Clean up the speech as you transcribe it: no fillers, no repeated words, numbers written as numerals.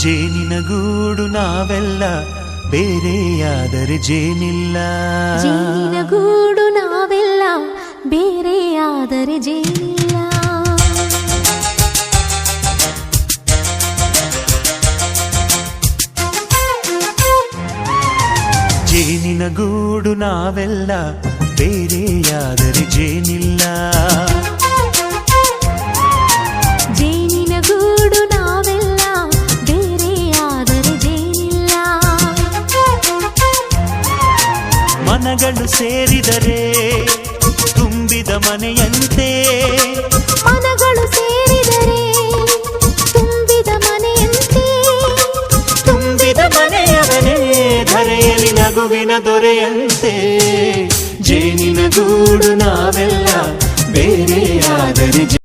ಜೇನಿನ ಗೂಡು ನಾವೆಲ್ಲ ಬೇರೆಯಾದರೆ ಜೇನಿಲ್ಲ. ಜೇನಿನ ಗೂಡು ನಾವೆಲ್ಲ ಬೇರೆಯಾದರೆ ಜೇನಿಲ್ಲ. ಜೇನಿನ ಗೂಡು ನಾವೆಲ್ಲ ಬೇರೆಯಾದರೆ ಜೇನಿಲ್ಲ. ಜೇನಿನ ಗೂಡು ನಾವೆಲ್ಲ ಬೇರೆಯಾದರೆ ಜೇನಿಲ್ಲ. ಮನಗಳು ಸೇರಿದರೆ ತುಂಬಿದ ಮನೆಯಂತೆ. ಮನಗಳು ಸೇರಿದರೆ ತುಂಬಿದ ಮನೆಯಂತೆ. ತುಂಬಿದ ಮನೆಯವನೇ ಧರೆಯಲ್ಲಿ ನಗುವಿನ ದೊರೆಯಂತೆ. ಜೇನಿನ ಗೂಡು ನಾವೆಲ್ಲ ಬೇರೆಯಾದರೆ